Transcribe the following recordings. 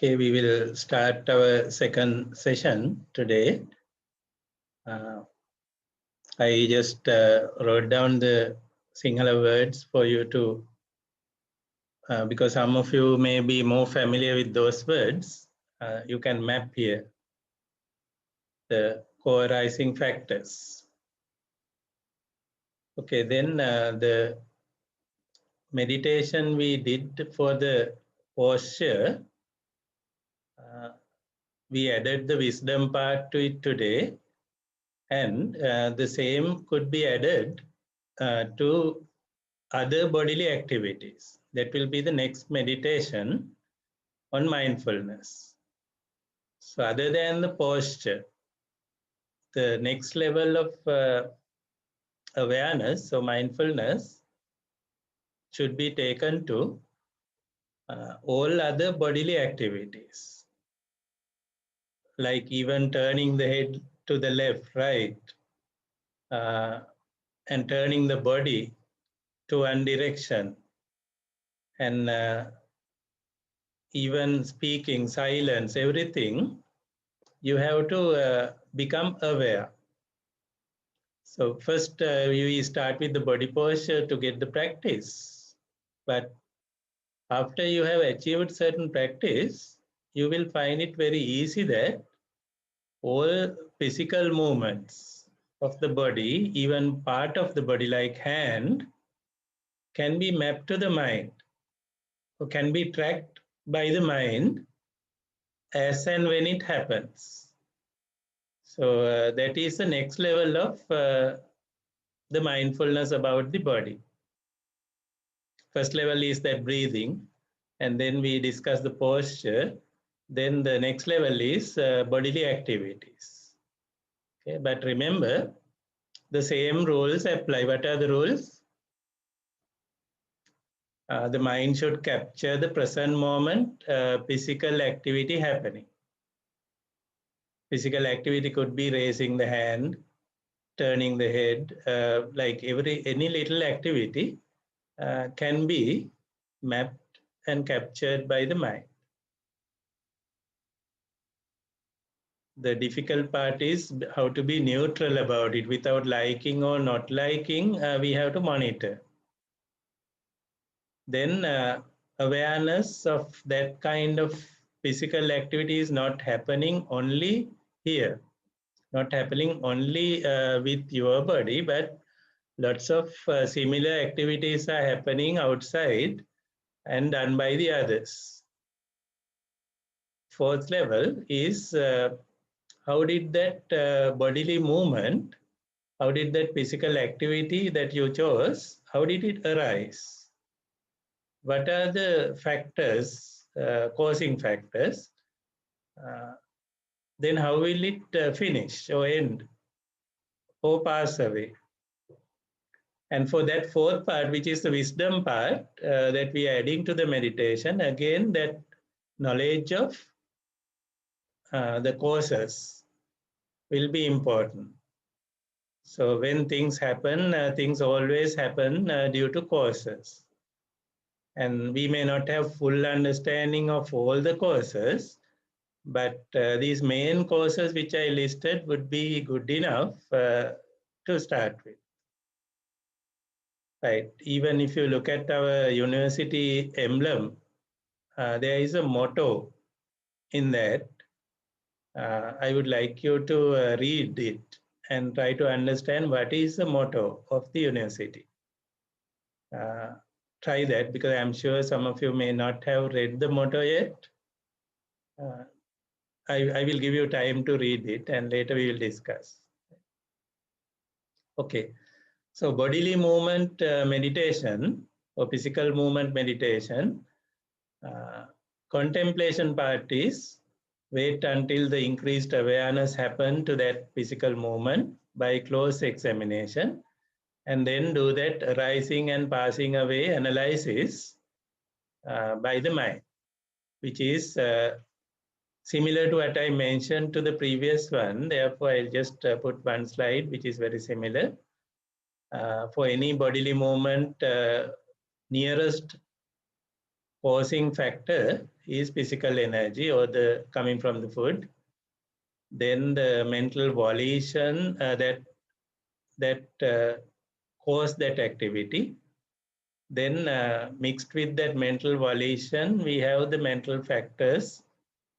Okay, we will start our second session today. I just wrote down the Sinhala words for you to, because some of you may be more familiar with those words, you can map here the co-arising factors. Okay, then the meditation we did for the posture, we added the wisdom part to it today, and the same could be added to other bodily activities. That will be the next meditation on mindfulness. So other than the posture, the next level of awareness, so mindfulness, should be taken to all other bodily activities, like even turning the head to the left, right, and turning the body to one direction, and even speaking, silence, everything, you have to become aware. So first we start with the body posture to get the practice. But after you have achieved certain practice, you will find it very easy that all physical movements of the body, even part of the body like hand, can be mapped to the mind, or can be tracked by the mind as and when it happens. So that is the next level of the mindfulness about the body. First level is that breathing, and then we discuss the posture. Then the next level is bodily activities. Okay, but remember, the same rules apply. What are the rules? The mind should capture the present moment, physical activity happening. Physical activity could be raising the hand, turning the head, like any little activity can be mapped and captured by the mind. The difficult part is how to be neutral about it without liking or not liking. We have to monitor. Then awareness of that kind of physical activity is not happening only here, not happening only with your body, but lots of similar activities are happening outside and done by the others. Fourth level is how did that bodily movement, how did that physical activity that you chose, how did it arise? What are the factors, causing factors? Then how will it finish or end or pass away? And for that fourth part, which is the wisdom part that we are adding to the meditation, again, that knowledge of the causes will be important. So when things happen, things always happen due to causes. And we may not have full understanding of all the causes, but these main causes which I listed would be good enough to start with. Right. Even if you look at our university emblem, there is a motto in that. I would like you to read it and try to understand what is the motto of the university. Try that, because I'm sure some of you may not have read the motto yet. I will give you time to read it and later we will discuss. Okay. So bodily movement meditation or physical movement meditation, contemplation part is wait until the increased awareness happen to that physical movement by close examination, and then do that arising and passing away analysis by the mind, which is similar to what I mentioned to the previous one. Therefore, I'll just put one slide which is very similar. For any bodily movement, nearest causing factor is physical energy or the coming from the food. Then the mental volition that cause that activity. Then mixed with that mental volition, we have the mental factors,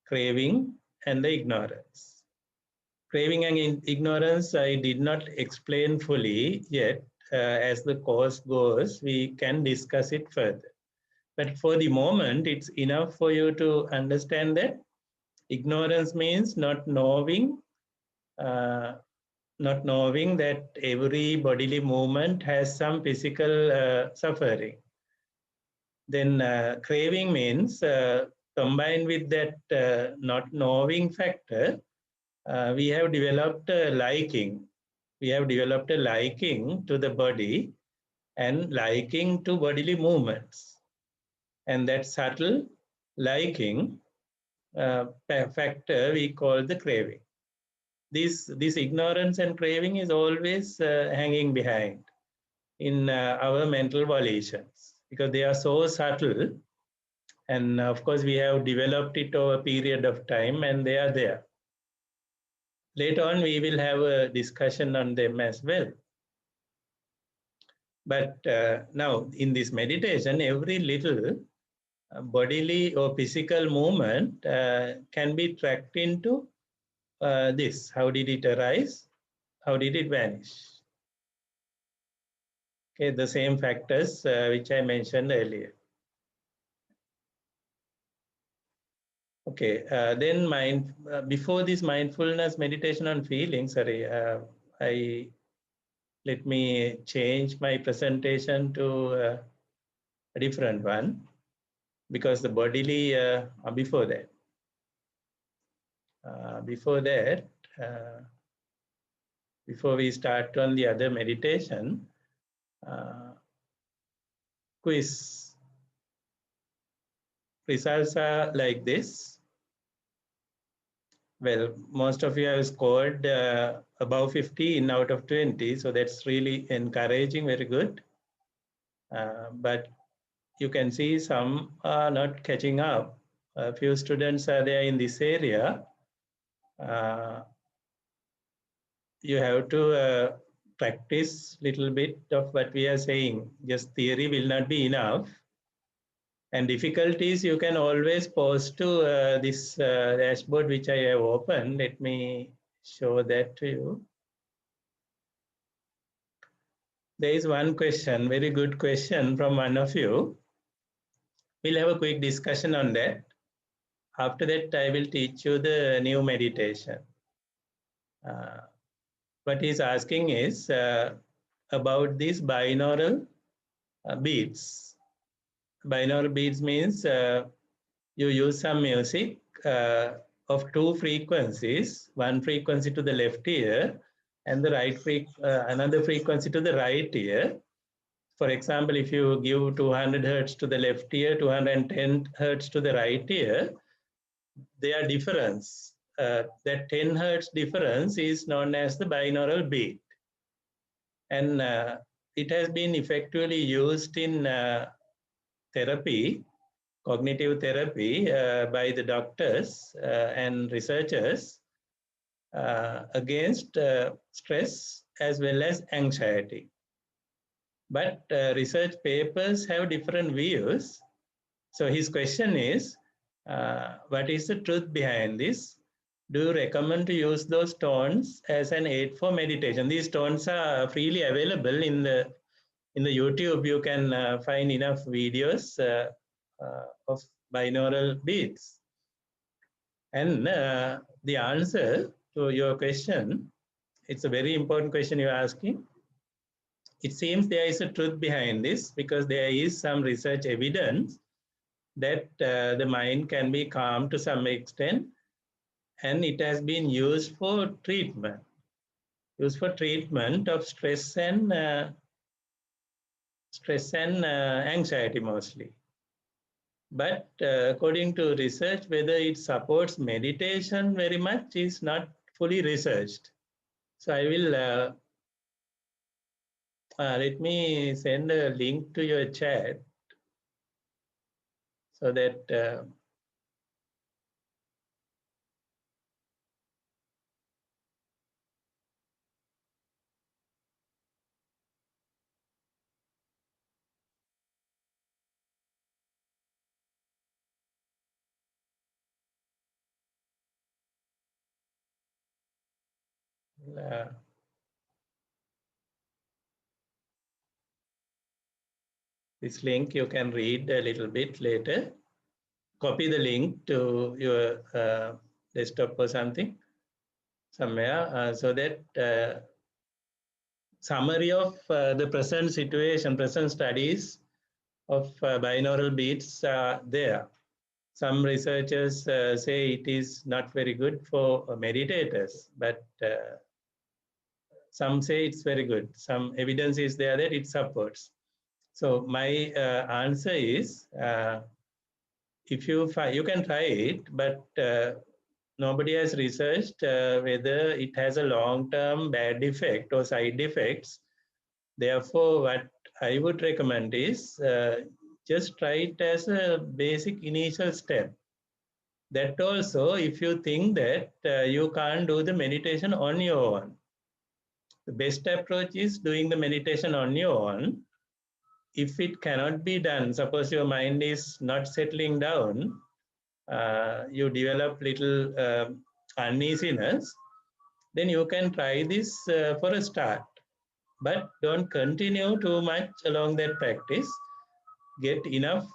craving and the ignorance. Craving and ignorance, I did not explain fully yet. As the course goes, we can discuss it further. But for the moment, it's enough for you to understand that ignorance means uh, not knowing that every bodily movement has some physical suffering. Then craving means combined with that not knowing factor, we have developed a liking. We have developed a liking to the body and liking to bodily movements. And that subtle liking factor we call the craving. This ignorance and craving is always hanging behind in our mental volitions because they are so subtle, and of course we have developed it over a period of time and they are there. Later on we will have a discussion on them as well. But now in this meditation, every little bodily or physical movement can be tracked into this. How did it arise? How did it vanish? Okay, the same factors which I mentioned earlier. Okay, then before this mindfulness meditation on feelings, sorry, let me change my presentation to a different one because the bodily before that. Before we start on the other meditation, quiz. Results are like this. Well, most of you have scored above 15 out of 20, so that's really encouraging, very good. But you can see some are not catching up. A few students are there in this area. You have to practice a little bit of what we are saying. Just theory will not be enough. And difficulties you can always post to this dashboard which I have opened. Let me show that to you. There is one question, very good question from one of you. We'll have a quick discussion on that. After that, I will teach you the new meditation. What he's asking is about these binaural beats. Binaural beats means you use some music of two frequencies, one frequency to the left ear and the another frequency to the right ear. For example, if you give 200 hertz to the left ear, 210 hertz to the right ear, their difference, that 10 hertz difference is known as the binaural beat. And it has been effectively used in therapy, cognitive therapy by the doctors and researchers against stress as well as anxiety. But research papers have different views. So his question is, what is the truth behind this? Do you recommend to use those tones as an aid for meditation? These tones are freely available in the YouTube. You can find enough videos of binaural beats. And the answer to your question, it's a very important question you're asking. It seems there is a truth behind this because there is some research evidence that the mind can be calm to some extent, and it has been used for treatment. Of stress and anxiety mostly. But according to research, whether it supports meditation very much is not fully researched. So I will let me send a link to your chat so that this link you can read a little bit later. Copy the link to your desktop or something somewhere, so that summary of the present situation, present studies of binaural beats are there. Some researchers say it is not very good for meditators, but some say it's very good. Some evidence is there that it supports. So my answer is, if you can try it, but nobody has researched whether it has a long-term bad effect or side effects. Therefore, what I would recommend is just try it as a basic initial step. That also, if you think that you can't do the meditation on your own, the best approach is doing the meditation on your own. If it cannot be done, suppose your mind is not settling down, you develop little uneasiness, then you can try this for a start. But don't continue too much along that practice. Get enough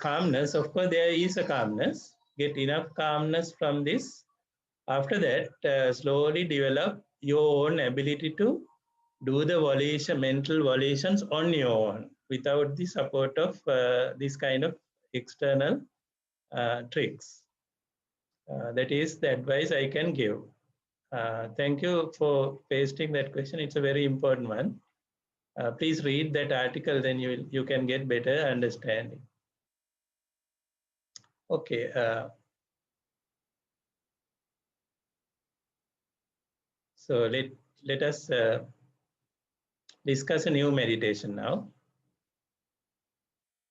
calmness. Of course, there is a calmness. Get enough calmness from this. After that, slowly develop your own ability to do the volition, mental volitions on your own without the support of this kind of external tricks. That is the advice I can give. Thank you for pasting that question. It's a very important one. Please read that article, then you can get better understanding. Okay. So let us discuss a new meditation now.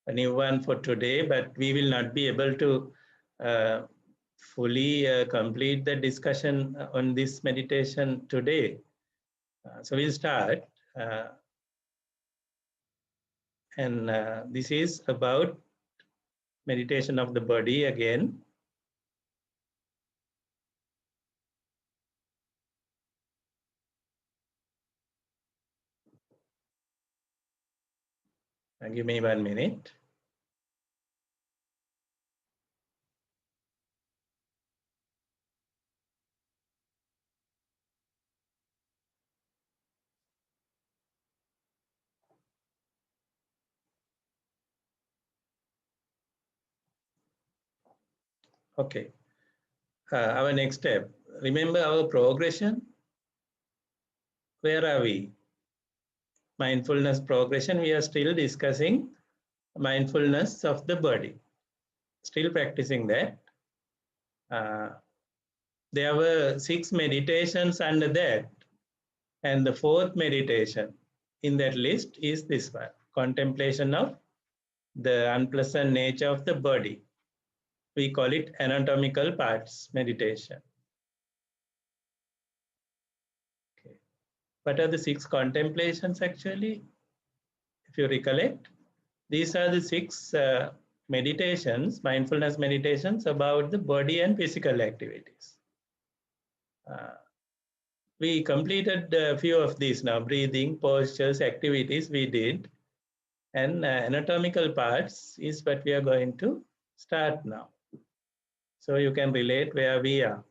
A new one for today, but we will not be able to fully complete the discussion on this meditation today. So we'll start. And this is about meditation of the body again. Give me 1 minute. Okay. Our next step. Remember our progression. Where are we? Mindfulness progression. We are still discussing mindfulness of the body. Still practicing that. There were 6 meditations under that. And the 4th meditation in that list is this one. Contemplation of the unpleasant nature of the body. We call it anatomical parts meditation. Okay. What are the 6 contemplations actually? If you recollect, these are the 6 meditations, mindfulness meditations about the body and physical activities. We completed a few of these now, breathing, postures, activities we did. And anatomical parts is what we are going to start now. So you can relate where we are.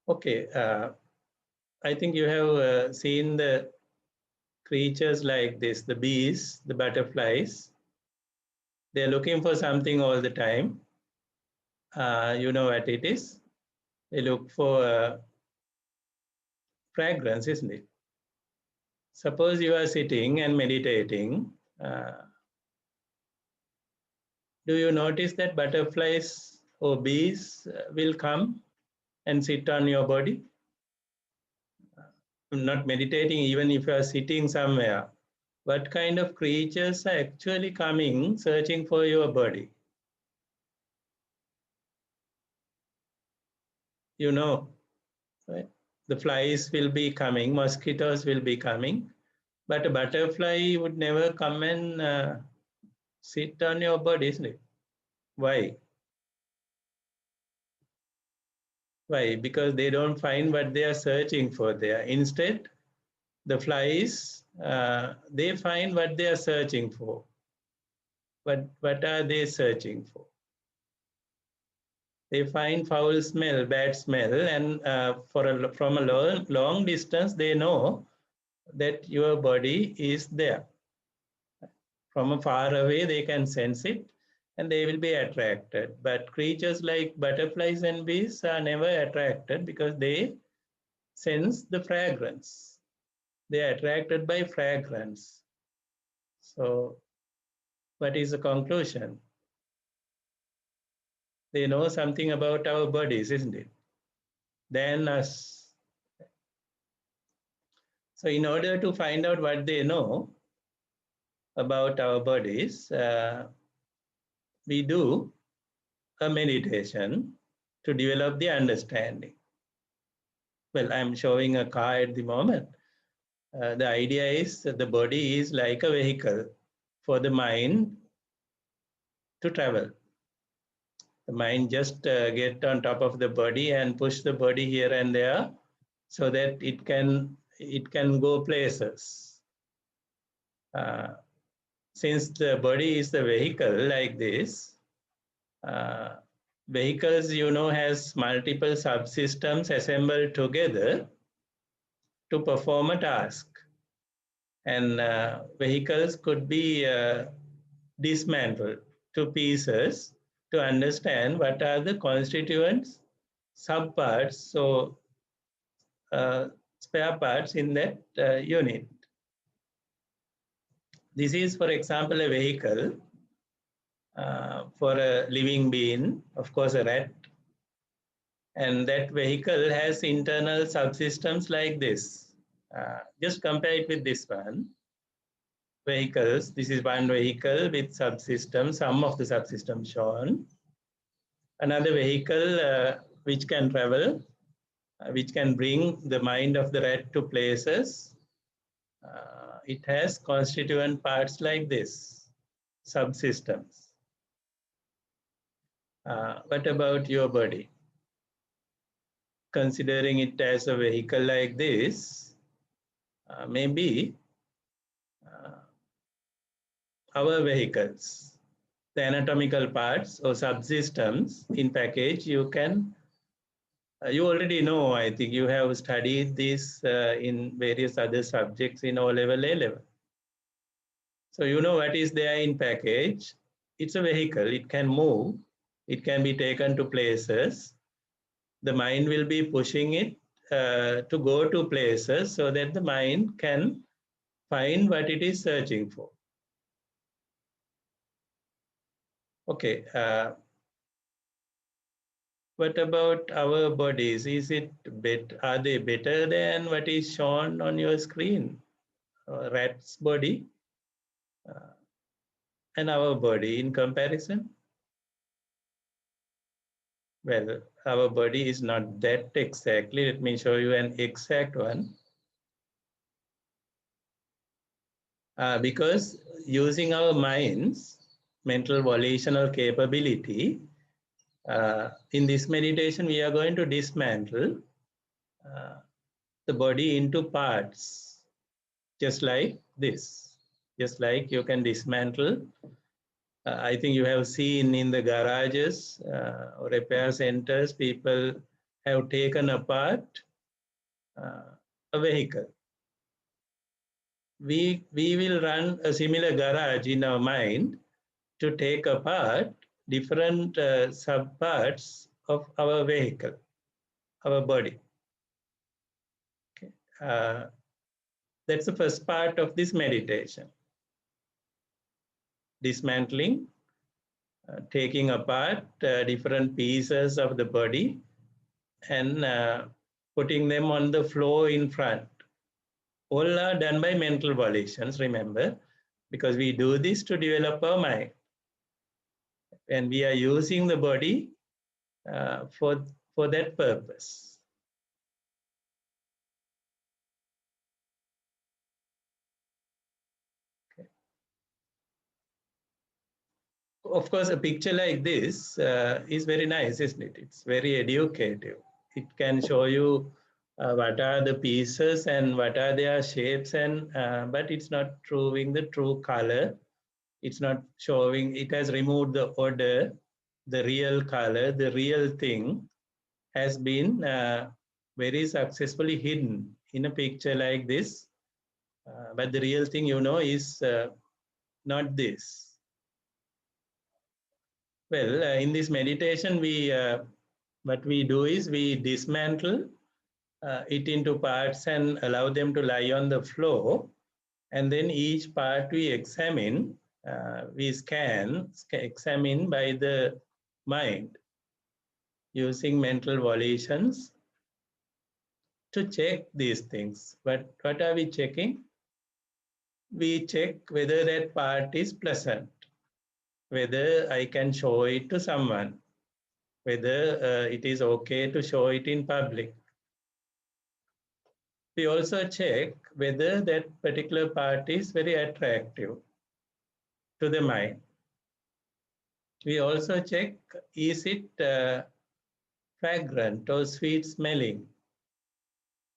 Okay, I think you have seen the creatures like this, the bees, the butterflies. They're looking for something all the time. You know what it is? They look for fragrance, isn't it? Suppose you are sitting and meditating. Do you notice that butterflies or bees will come and sit on your body? Not meditating, even if you are sitting somewhere, what kind of creatures are actually coming searching for your body? You know, right? The flies will be coming, mosquitoes will be coming, but a butterfly would never come and sit on your body, isn't it? Why? Why? Because they don't find what they are searching for there. Instead, the flies, they find what they are searching for. What are they searching for? They find foul smell, bad smell, and from a long distance, they know that your body is there. From a far away, they can sense it and they will be attracted. But creatures like butterflies and bees are never attracted because they sense the fragrance. They are attracted by fragrance. So, what is the conclusion? They know something about our bodies, isn't it? Than us. So, in order to find out what they know about our bodies, we do a meditation to develop the understanding. Well, I'm showing a car at the moment. The idea is that the body is like a vehicle for the mind to travel. The mind just get on top of the body and push the body here and there so that it can go places. Uh, since the body is the vehicle like this, uh, vehicles has multiple subsystems assembled together to perform a task, and vehicles could be dismantled to pieces to understand what are the constituents, subparts, so uh, spare parts in that unit. This is, for example, a vehicle for a living being, of course, a rat. And that vehicle has internal subsystems like this. Just compare it with this one. Vehicles, this is one vehicle with subsystems, some of the subsystems shown. Another vehicle which can travel, which can bring the mind of the rat to places. It has constituent parts like this, subsystems. What about your body? Considering it as a vehicle like this, maybe our vehicles, the anatomical parts or subsystems in package, you already know, I think you have studied this in various other subjects in O-level, A-level. So you know what is there in package. It's a vehicle, it can move, it can be taken to places. The mind will be pushing it to go to places so that the mind can find what it is searching for. Okay, what about our bodies? Are they better than what is shown on your screen? Rat's body and our body in comparison? Well, our body is not that exactly. Let me show you an exact one. Because using our minds, mental volitional capability, in this meditation, we are going to dismantle uh, the body into parts, just like this. Just like you can dismantle. I think you have seen in the garages or repair centers, people have taken apart a vehicle. We will run a similar garage in our mind to take apart different subparts of our vehicle, our body. Okay. That's the first part of this meditation. Dismantling, taking apart different pieces of the body and putting them on the floor in front. All are done by mental volitions, remember, because we do this to develop our mind. And we are using the body for that purpose. Okay. Of course, a picture like this is very nice, isn't it? It's very educative. It can show you what are the pieces and what are their shapes, and but it's not showing the true color. It's not showing. It has removed the order, the real color, the real thing has been very successfully hidden in a picture like this. But the real thing, is not this. Well, in this meditation, what we do is we dismantle it into parts and allow them to lie on the floor. And then each part we examine, we examine by the mind using mental volitions to check these things. But what are we checking? We check whether that part is pleasant, whether I can show it to someone, whether it is okay to show it in public. We also check whether that particular part is very attractive to the mind. We also check, is it fragrant or sweet smelling?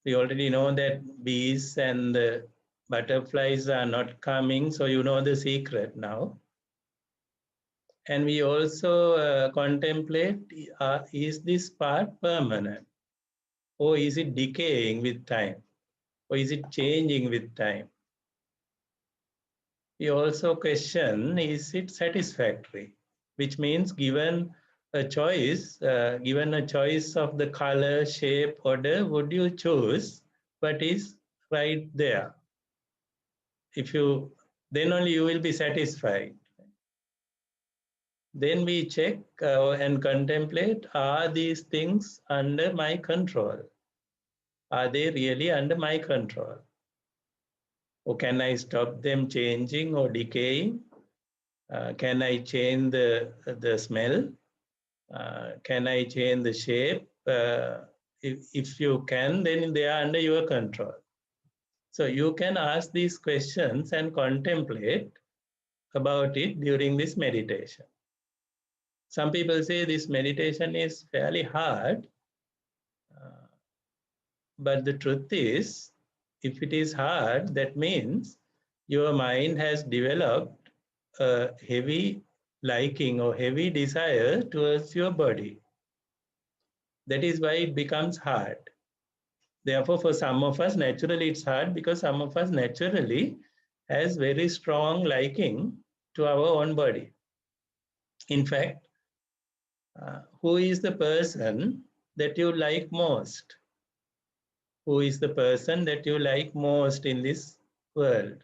We already know that bees and butterflies are not coming, so you know the secret now. And we also contemplate, is this part permanent? Or is it decaying with time? Or is it changing with time? We also question, is it satisfactory? Which means given a choice of the color, shape, order, would you choose what is right there? Then only you will be satisfied. Then we check and contemplate, are these things under my control? Are they really under my control? Or can I stop them changing or decaying? Can I change the smell? Can I change the shape? If you can, then they are under your control. So you can ask these questions and contemplate about it during this meditation. Some people say this meditation is fairly hard, but the truth is, if it is hard, that means your mind has developed a heavy liking or heavy desire towards your body. That is why it becomes hard. Therefore, for some of us, naturally it's hard because some of us naturally has very strong liking to our own body. In fact, who is the person that you like most? Who is the person that you like most in this world?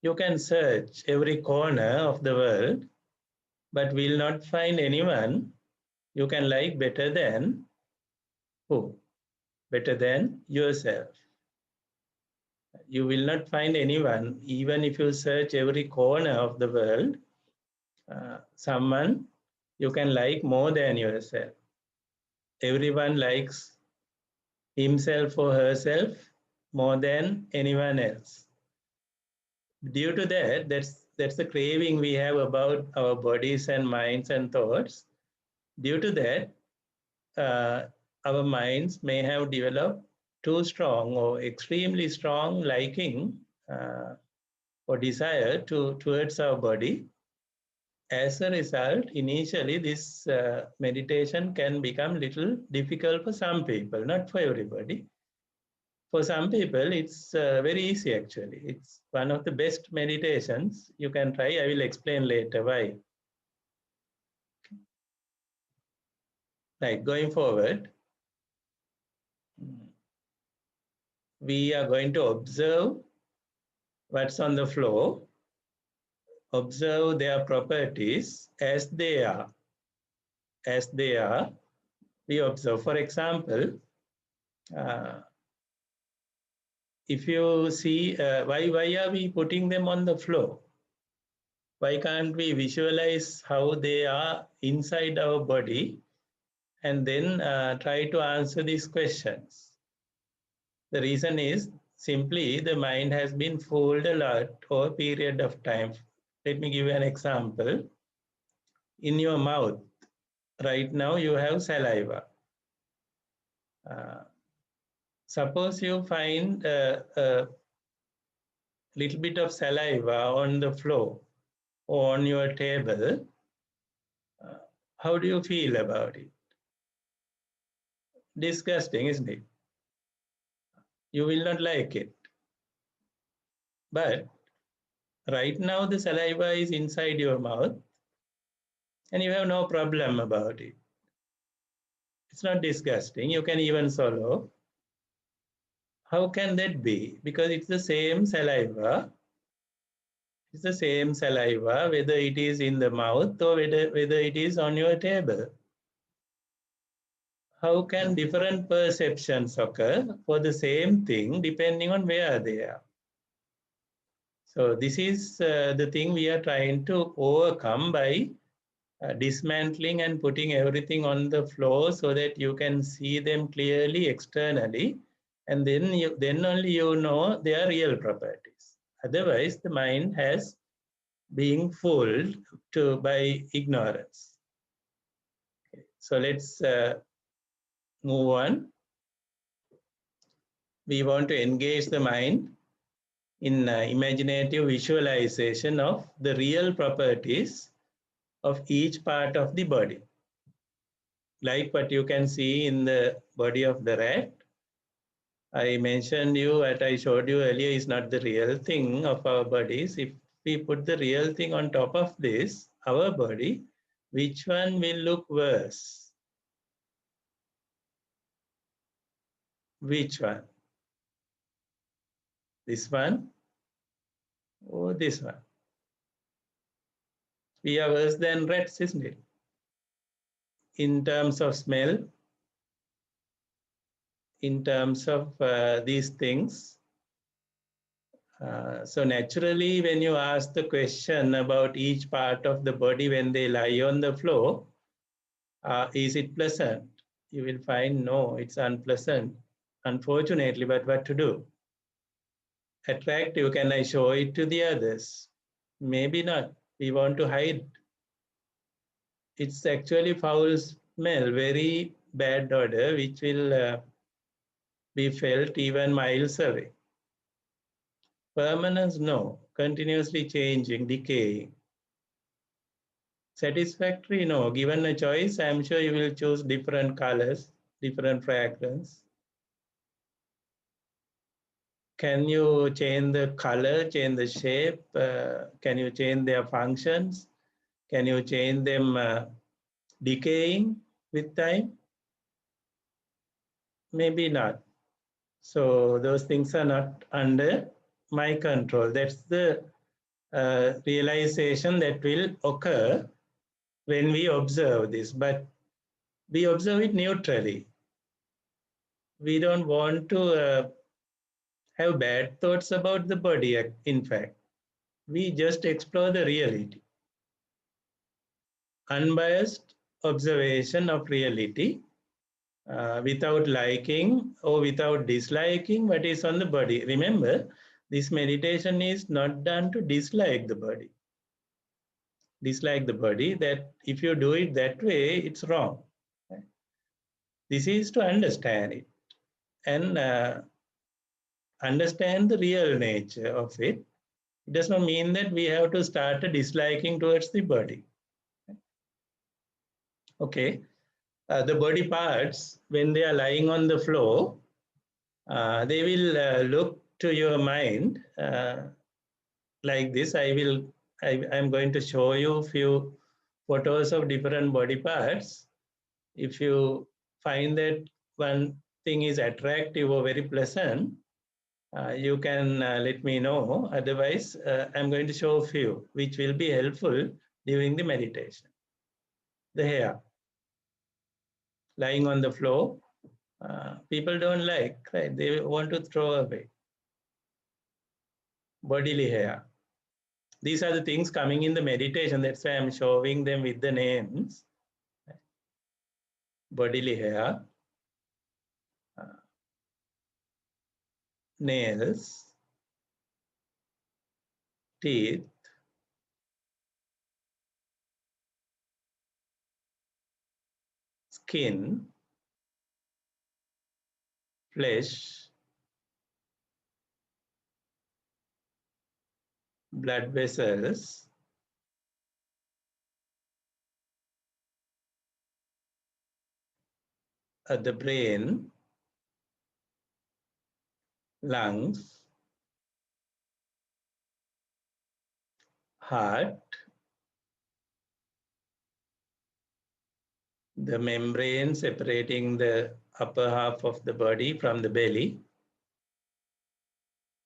You can search every corner of the world, but will not find anyone you can like better than who? Better than yourself. You will not find anyone, even if you search every corner of the world, someone you can like more than yourself. Everyone likes himself or herself more than anyone else. Due to that, that's the craving we have about our bodies and minds and thoughts. Due to that, our minds may have developed too strong or extremely strong liking or desire towards our body. As a result, initially this meditation can become little difficult for some people, not for everybody. For some people, it's very easy actually. It's one of the best meditations you can try. I will explain later why. Right, going forward, we are going to observe what's on the floor, observe their properties as they are. As they are, we observe. For example, if you see, why are we putting them on the floor? Why can't we visualize how they are inside our body and then try to answer these questions? The reason is simply the mind has been fooled a lot over a period of time. Let me give you an example. In your mouth, right now you have saliva. Uh, Suppose you find a little bit of saliva on the floor or on your table. Uh, how do you feel about it? Disgusting, isn't it? You will not like it. But right now the saliva is inside your mouth and you have no problem about it. It's not disgusting. You can even swallow. How can that be? Because it's the same saliva. It's the same saliva, whether it is in the mouth or whether it is on your table. How can different perceptions occur for the same thing depending on where they are? So this is the thing we are trying to overcome by dismantling and putting everything on the floor so that you can see them clearly externally, and then only you know their real properties. Otherwise, the mind has been fooled by ignorance. Okay. So let's move on. We want to engage the mind in imaginative visualization of the real properties of each part of the body. Like what you can see in the body of the rat. I mentioned you, what I showed you earlier is not the real thing of our bodies. If we put the real thing on top of this, our body, which one will look worse? Which one? This one or this one? We are worse than rats, isn't it? In terms of smell, in terms of these things. So naturally, when you ask the question about each part of the body when they lie on the floor, is it pleasant? You will find no, it's unpleasant, unfortunately, but what to do? Attractive, can I show it to the others? Maybe not. We want to hide. It's actually foul smell, very bad odor, which will be felt even miles away. Permanence, no. Continuously changing, decaying. Satisfactory, no. Given a choice, I'm sure you will choose different colors, different fragrance. Can you change the color, change the shape? Can you change their functions? Can you change them decaying with time? Maybe not. So those things are not under my control. That's the realization that will occur when we observe this, but we observe it neutrally. We don't want to have bad thoughts about the body, in fact. We just explore the reality. Unbiased observation of reality without liking or without disliking what is on the body. Remember, this meditation is not done to dislike the body. Dislike the body, that if you do it that way, it's wrong. This is to understand it and understand the real nature of it. It does not mean that we have to start a disliking towards the body. Okay, the body parts, when they are lying on the floor, they will look to your mind like this. I'm going to show you a few photos of different body parts. If you find that one thing is attractive or very pleasant, you can let me know. Otherwise, I'm going to show a few which will be helpful during the meditation. The hair lying on the floor, people don't like, right? They want to throw away. bodily hair. These are the things coming in the meditation. That's why I'm showing them with the names. Bodily hair, nails, teeth, skin, flesh, blood vessels, the brain, lungs, heart, the membrane separating the upper half of the body from the belly,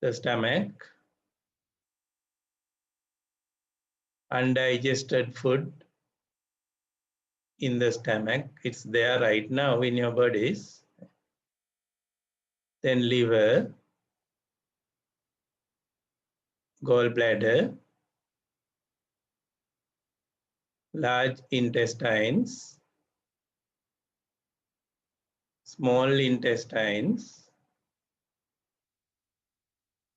the stomach, undigested food in the stomach. It's there right now in your bodies. Then liver, gallbladder, large intestines, small intestines,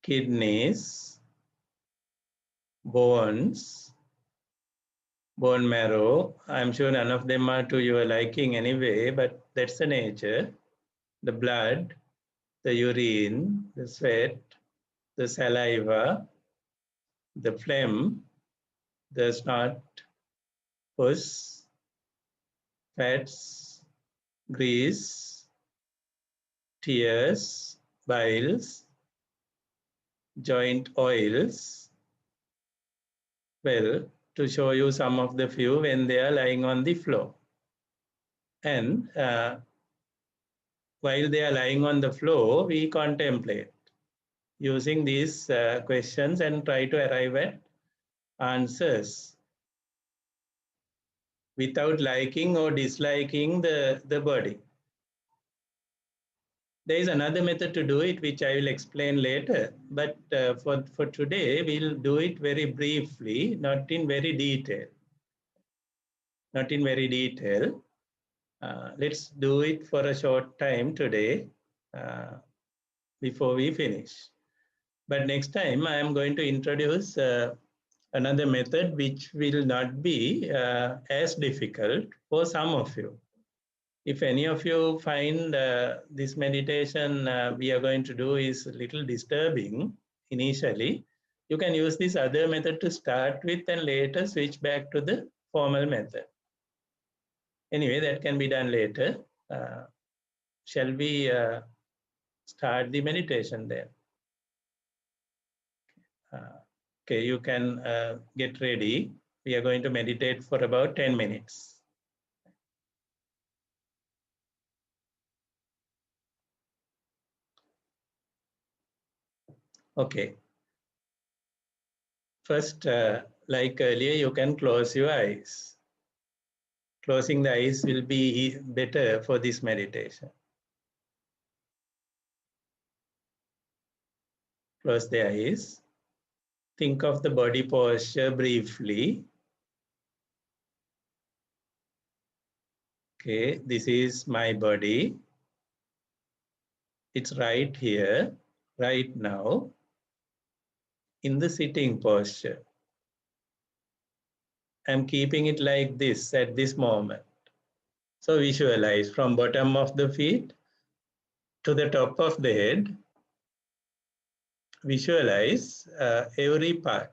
kidneys, bones, bone marrow. I'm sure none of them are to your liking anyway, but that's the nature. The blood, the urine, the sweat, the saliva, the phlegm, the snot, pus, fats, grease, tears, biles, joint oils. Well, to show you some of the few when they are lying on the floor. And while they are lying on the floor, we contemplate using these questions and try to arrive at answers without liking or disliking the body. There is another method to do it, which I will explain later. But for today, we'll do it very briefly, not in very detail. Not in very detail. Let's do it for a short time today before we finish. But next time, I am going to introduce another method which will not be as difficult for some of you. If any of you find this meditation we are going to do is a little disturbing initially, you can use this other method to start with and later switch back to the formal method. Anyway, that can be done later. Shall we start the meditation then? Okay, you can get ready. We are going to meditate for about 10 minutes. Okay. First, like earlier, you can close your eyes. Closing the eyes will be better for this meditation. Close the eyes. Think of the body posture briefly. Okay, this is my body. It's right here, right now, in the sitting posture. I'm keeping it like this at this moment. So visualize from bottom of the feet to the top of the head. Visualize every part,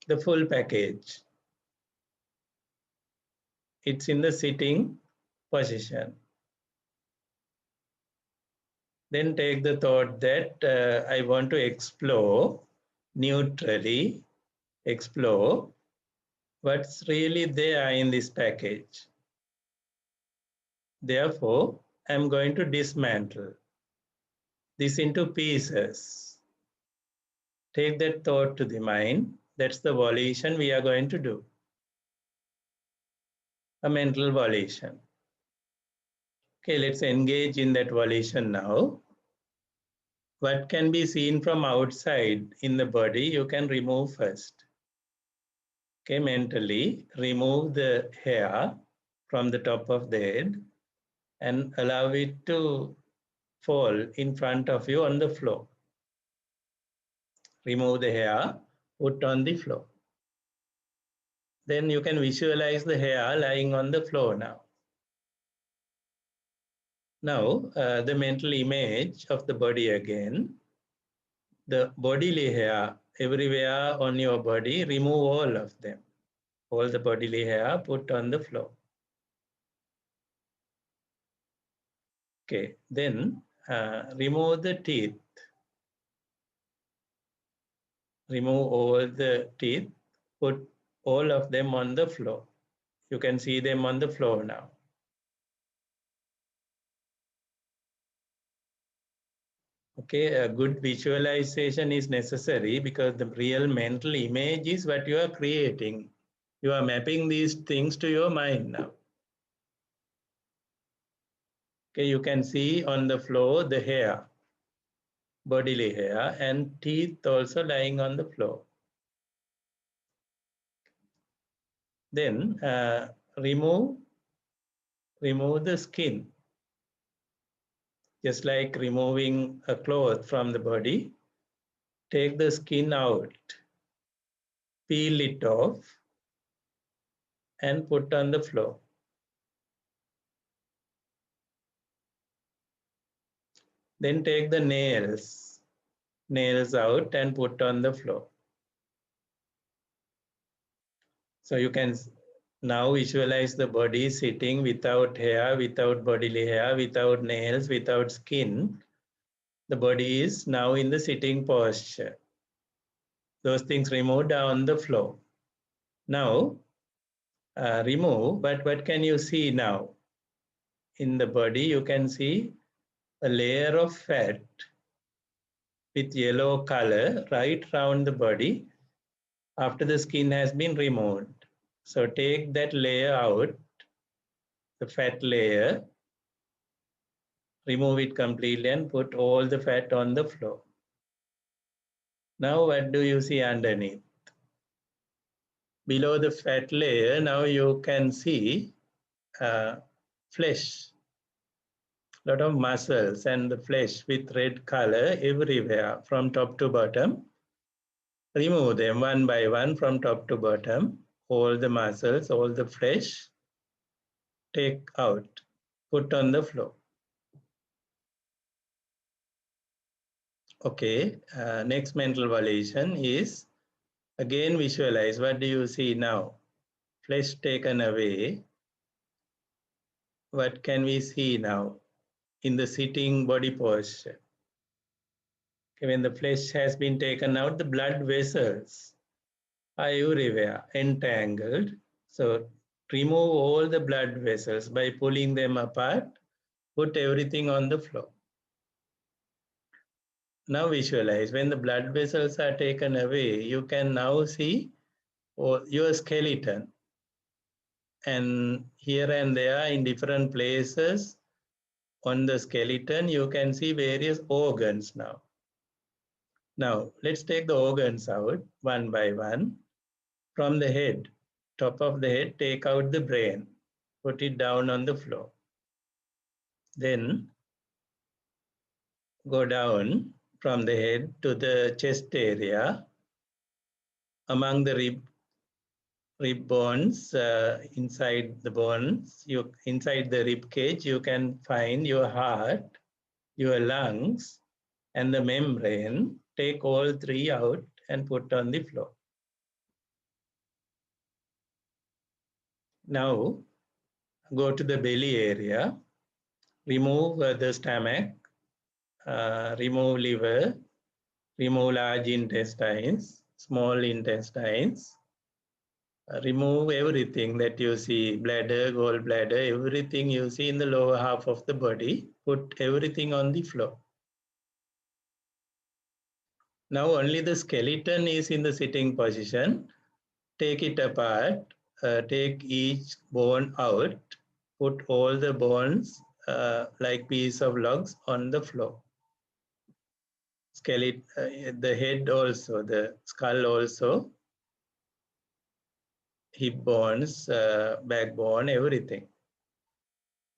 the full package. It's in the sitting position. Then take the thought that I want to explore neutrally, explore what's really there in this package. Therefore, I'm going to dismantle this into pieces. Take that thought to the mind. That's the volition we are going to do. A mental volition. Okay, let's engage in that volition now. what can be seen from outside in the body, you can remove first. Okay, mentally remove the hair from the top of the head and allow it to fall in front of you on the floor. Remove the hair, put on the floor. Then you can visualize the hair lying on the floor now. Now, the mental image of the body again. The bodily hair everywhere on your body, remove all of them. All the bodily hair put on the floor. Okay, then remove the teeth. Remove all the teeth, put all of them on the floor. You can see them on the floor now. Okay, a good visualization is necessary because the real mental image is what you are creating. You are mapping these things to your mind now. Okay, you can see on the floor the hair, bodily hair, and teeth also lying on the floor. Then remove the skin. Just like removing a cloth from the body, take the skin out, peel it off, and put on the floor. Then take the nails out and put on the floor. So you can now visualize the body sitting without hair, without bodily hair, without nails, without skin. The body is now in the sitting posture. Those things removed are on the floor. Now, remove, but what can you see now? In the body, you can see a layer of fat with yellow color right around the body after the skin has been removed. So take that layer out, the fat layer, remove it completely and put all the fat on the floor. Now what do you see underneath? Below the fat layer, now you can see flesh, lot of muscles and the flesh with red color everywhere from top to bottom. Remove them one by one from top to bottom. All the muscles, all the flesh, take out, put on the floor. Okay, next mental volition is again visualize. What do you see now? Flesh taken away. What can we see now in the sitting body posture? Okay, when the flesh has been taken out, the blood vessels are everywhere, entangled. So remove all the blood vessels by pulling them apart, put everything on the floor. Now visualize when the blood vessels are taken away, you can now see your skeleton. And here and there in different places on the skeleton, you can see various organs now. Now, let's take the organs out one by one. From the head, top of the head, take out the brain, put it down on the floor. Then go down from the head to the chest area. Among the rib bones, inside the bones, inside the rib cage, you can find your heart, your lungs, and the membrane. Take all three out and put on the floor. Now, go to the belly area, remove the stomach, remove liver, remove large intestines, small intestines, remove everything that you see, bladder, gallbladder, everything you see in the lower half of the body, put everything on the floor. Now only the skeleton is in the sitting position. Take it apart, take each bone out, put all the bones like piece of logs on the floor. skeleton, the head also, the skull also, hip bones, backbone, everything.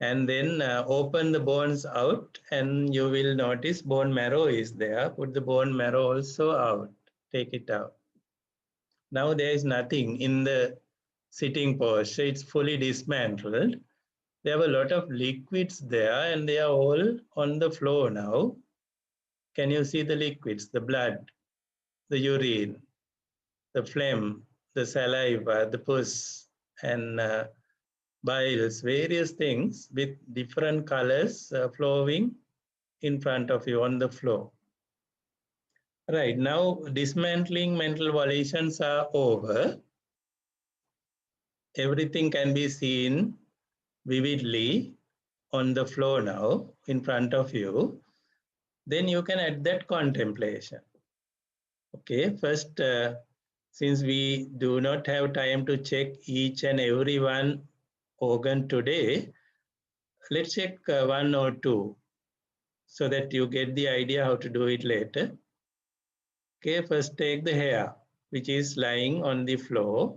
And then open the bones out and you will notice bone marrow is there. Put the bone marrow also out. Take it out. Now there is nothing in the sitting posture. It's fully dismantled. There were a lot of liquids there and they are all on the floor now. Can you see the liquids? The blood, the urine, the phlegm, the saliva, the pus, and biles, various things with different colors flowing in front of you on the floor. Right, now dismantling mental volitions are over. Everything can be seen vividly on the floor now in front of you. Then you can add that contemplation. Okay, first, since we do not have time to check each and every one organ today, let's check one or two so that you get the idea how to do it later. Okay, first take the hair, which is lying on the floor.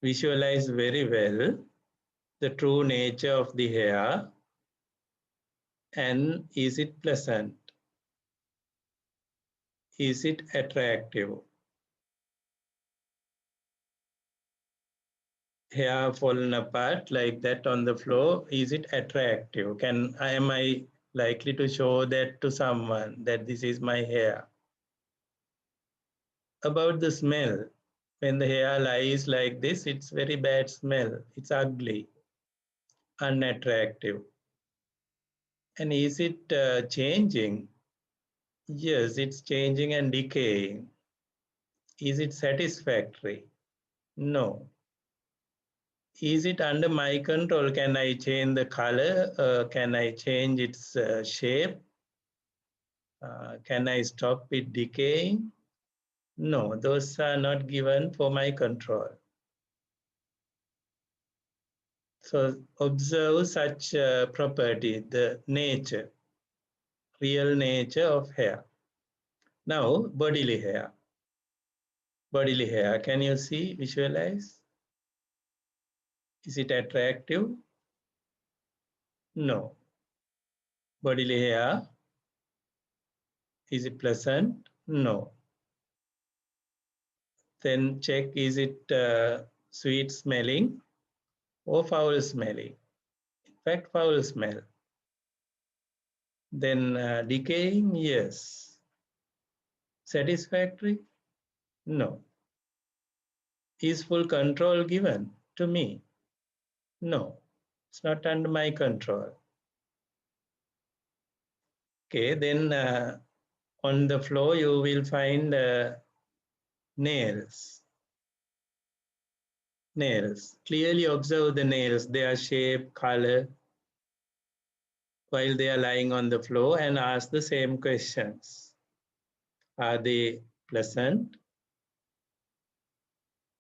Visualize very well the true nature of the hair and is it pleasant? Is it attractive? Hair fallen apart like that on the floor, is it attractive? Am I likely to show that to someone that this is my hair? About the smell, when the hair lies like this, it's very bad smell. It's ugly, unattractive. And is it changing? Yes, it's changing and decaying. Is it satisfactory? No. Is it under my control? Can I change the color? Can I change its shape? Can I stop it decaying? No, those are not given for my control. So observe such property, the nature, real nature of hair. Now, bodily hair. Bodily hair, can you see, visualize? Is it attractive? No. Bodily hair, is it pleasant? No. Then check, is it sweet smelling or foul smelling? In fact, foul smell. Then decaying, yes. Satisfactory? No. Is full control given to me? No. It's not under my control. Okay, then on the floor you will find nails. Nails. Clearly observe the nails, their shape, color, while they are lying on the floor and ask the same questions. Are they pleasant?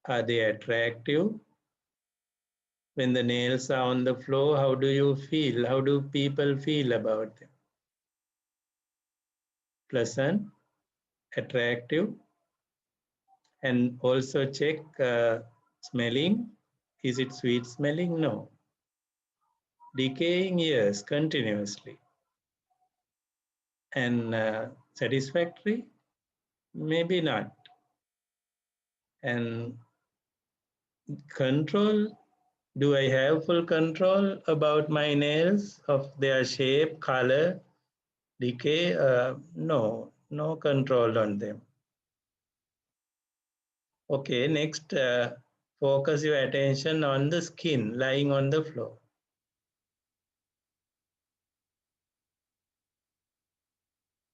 Are they attractive? When the nails are on the floor, how do you feel? How do people feel about them? Pleasant, attractive, and also check smelling. Is it sweet smelling? No. Decaying? Yes, continuously. And satisfactory? Maybe not. And control? Do I have full control about my nails, of their shape, color, decay? No, no control on them. Okay, next, focus your attention on the skin lying on the floor.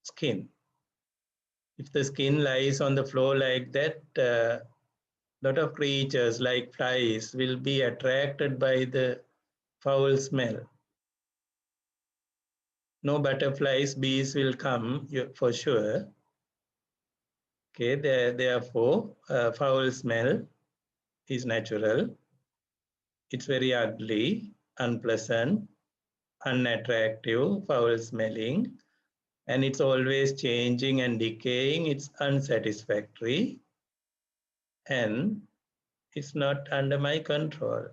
Skin. If the skin lies on the floor like that, lot of creatures like flies will be attracted by the foul smell. No butterflies, bees will come for sure. Okay, therefore, foul smell is natural. It's very ugly, unpleasant, unattractive, foul smelling. and it's always changing and decaying, it's unsatisfactory, and it's not under my control.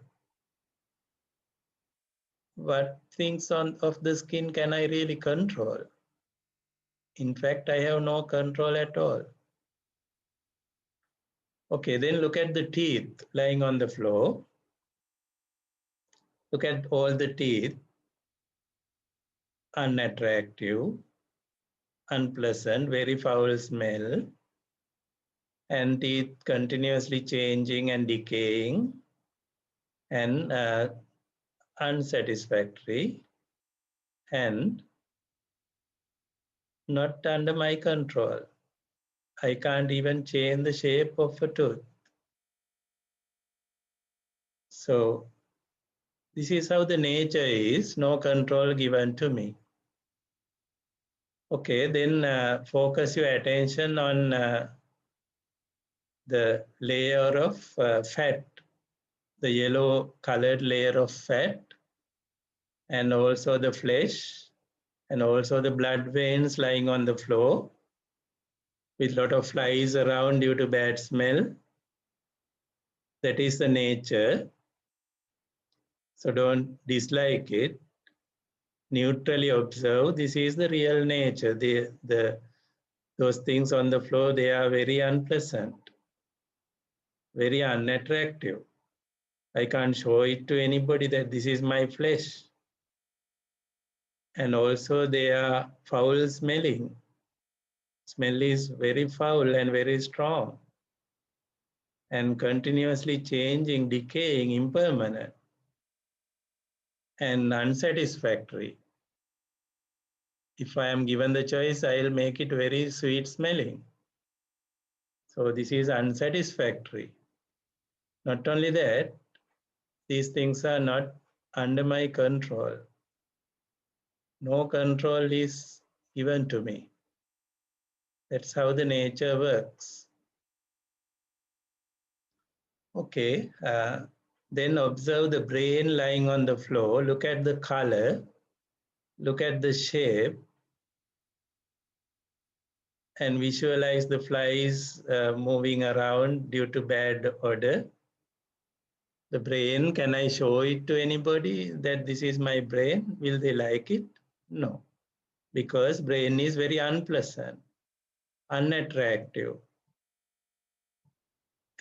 What things of the skin can I really control? In fact, I have no control at all. Okay, then look at the teeth lying on the floor. Look at all the teeth, unattractive, unpleasant, very foul smell, and teeth continuously changing and decaying, and unsatisfactory, and not under my control. I can't even change the shape of a tooth. So this is how the nature is, no control given to me. Okay, then focus your attention on the layer of fat, the yellow colored layer of fat, and also the flesh, and also the blood veins lying on the floor with a lot of flies around due to bad smell. That is the nature. So don't dislike it. Neutrally observe. This is the real nature. Those things on the floor, they are very unpleasant, very unattractive. I can't show it to anybody that this is my flesh. And also they are foul smelling. Smell is very foul and very strong and continuously changing, decaying, impermanent, and unsatisfactory. If I am given the choice, I'll make it very sweet smelling. So this is unsatisfactory. Not only that, these things are not under my control. No control is given to me. That's how the nature works. Okay, then observe the brain lying on the floor. Look at the color, look at the shape, and visualize the flies moving around due to bad odor. The brain, can I show it to anybody that this is my brain? Will they like it? No, because brain is very unpleasant, unattractive,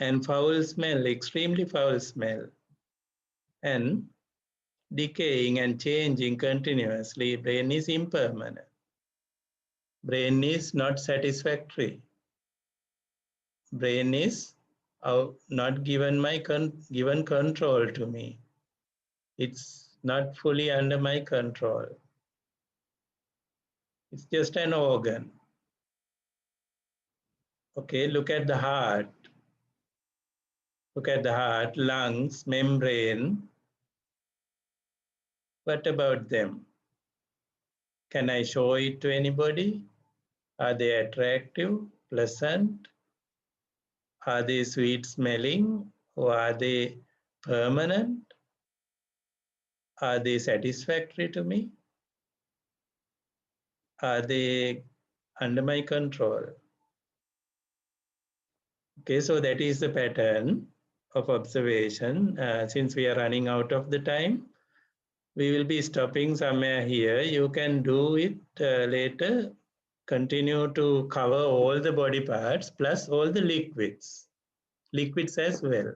and foul smell, extremely foul smell, and decaying and changing continuously. Brain is impermanent. Brain is not satisfactory. Brain is not given given control to me. It's not fully under my control. It's just an organ. Okay, look at the heart. Look at the heart, lungs, membrane. What about them? Can I show it to anybody? Are they attractive, pleasant? Are they sweet smelling? Or are they permanent? Are they satisfactory to me? Are they under my control? Okay, so that is the pattern of observation. Since we are running out of the time, we will be stopping somewhere here. You can do it later. Continue to cover all the body parts plus all the liquids as well.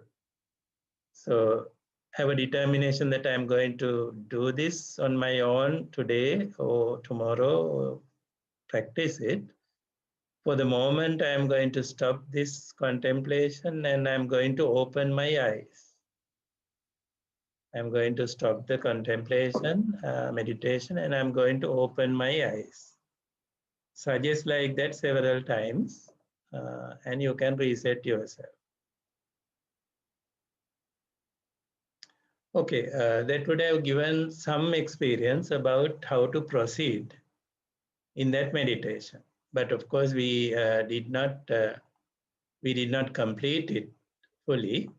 So have a determination that I'm going to do this on my own today or tomorrow, or practice it. For the moment, I'm going to stop this contemplation and I'm going to open my eyes. I'm going to stop the contemplation, meditation, and I'm going to open my eyes. Suggest like that several times, and you can reset yourself. Okay, that would have given some experience about how to proceed in that meditation. But of course, we did not complete it fully.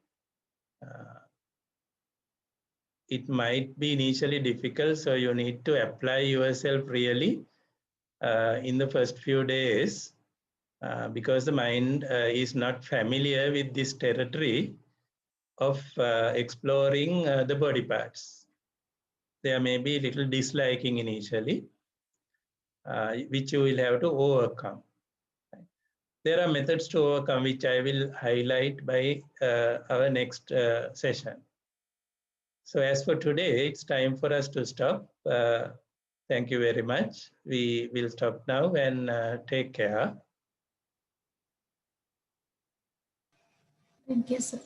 It might be initially difficult, so you need to apply yourself really in the first few days, because the mind is not familiar with this territory of exploring the body parts. There may be little disliking initially, which you will have to overcome. There are methods to overcome, which I will highlight by our next session. So as for today, it's time for us to stop. Thank you very much. We will stop now and take care. Thank you, sir.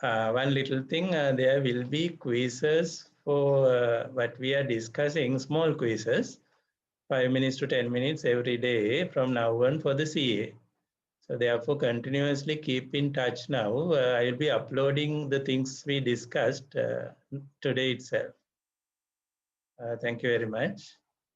One little thing, there will be quizzes for what we are discussing, small quizzes, 5 minutes to 10 minutes every day from now on for the CA. So therefore, continuously keep in touch now. I will be uploading the things we discussed today itself. Thank you very much.